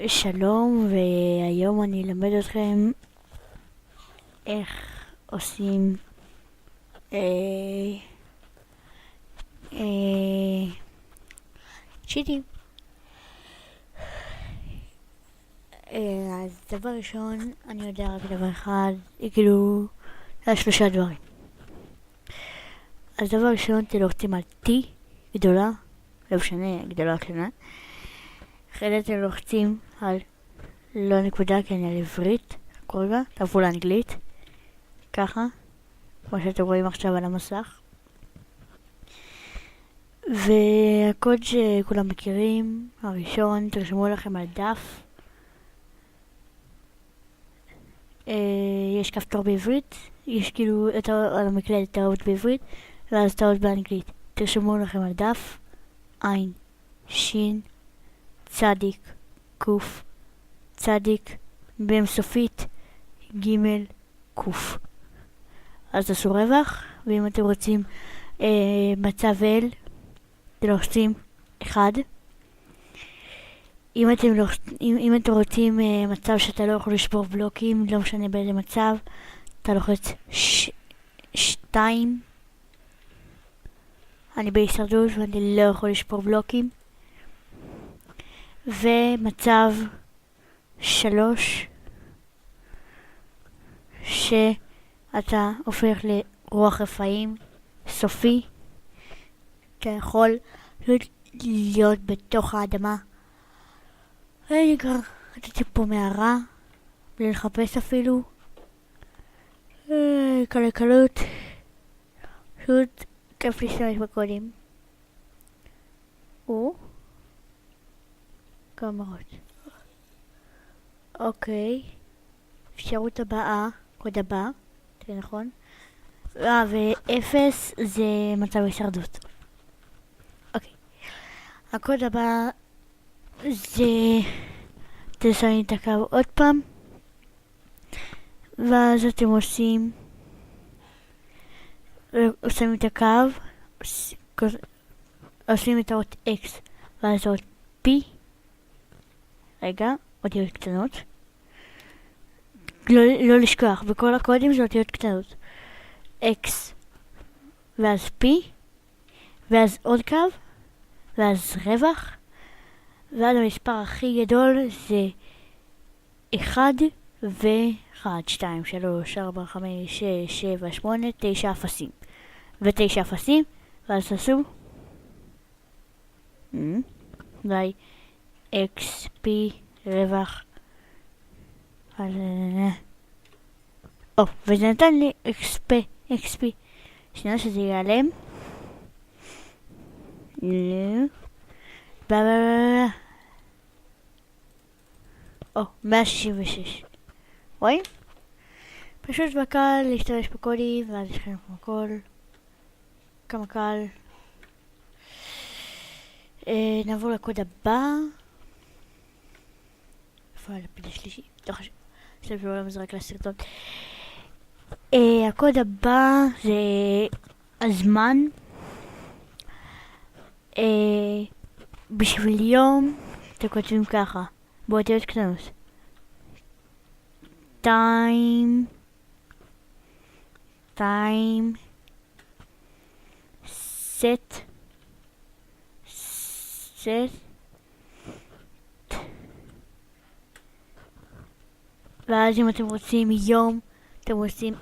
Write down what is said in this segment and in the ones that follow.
ושלום, והיום אני אלמד אתכם איך עושים צ'יטים. אז דבר ראשון, אני יודע רק דבר אחד, כאילו, זה 3 דברים. אז דבר ראשון, אתם לוחצים על T גדולה, לא משנה, גדולה קטנה. אחרי זה אתם לוחצים על לא נקודה, כי אני על עברית, כרגע, תעברו לאנגלית, ככה, כמו שאתם רואים עכשיו על המסך. והקוד שכולם מכירים, הראשון, תרשמו לכם על דף. יש כפתור בעברית, יש כאילו על המקלדת טעות בעברית, ואז טעות באנגלית. תרשמו לכם על דף, עין, שין, צדיק, קוף, צדיק, באינסופית, ג' קוף. אז תעשו רווח, ואם אתם רוצים מצב אל, אתם לוחצים 1. אם אתם רוצים מצב שאתה לא יכול לשבור בלוקים, לא משנה באיזה מצב, אתה לוחץ 2. אני בהישרדות ואני לא יכול לשבור בלוקים. ומצב 3, שאתה הופך לרוח רפאים סופי. אתה יכול להיות בתוך האדמה. אני כבר נתתי פה מערה, בלי לחפש אפילו. קלות. פשוט כיף להשתמש בקודים. כמרות. אוקיי. אפשרות הבאה, קוד הבא. זה נכון. ו0 זה מצב הישרדות. אוקיי. הקוד הבא זה תשמים את הקו עוד פעם, ואז אתם עושים את הקו, עושים את האות X ואז האות P. רגע, אותיות קטנות, לא לשכוח, בכל הקודים זה אותיות קטנות. X ואז P ואז עוד קו ואז רווח, ואז המספר הכי גדול זה 1 ו1, 2, 3, 4, 5, 6, 7, 8, 9 אפסים. ו9 אפסים, ואז תעשו אולי XP רווח. וזה נתן לי XP. שנייה שזה ייעלם. 166. רואים? פשוט בקל להשתמש בקודים, ואז יש לכם הכל. כמה קל. נעבור לקוד הבא. איפה הלפיד השלישי? לא חשוב. עכשיו שלא מזרק לסרטון. הקוד הבא זה הזמן. בשביל יום אתם כותבים ככה, באותיות קטנות. time set ואז אם אתם רוצים יום, אתם רוצים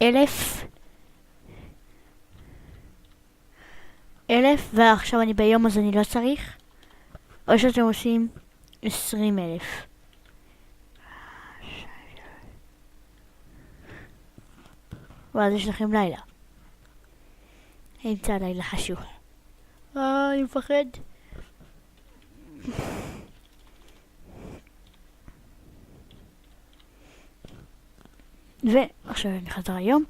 1000, ועכשיו אני ביום אז אני לא צריך, או שאתם עושים 20,000. ואז יש לכם לילה. אמצע הלילה חשוך. אני מפחד. ועכשיו אני חזר היום.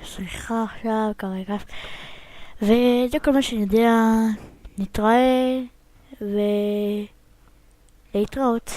סליחה עכשיו, כרגע. וזה כל מה שאני יודע. נתראה ולהתראות.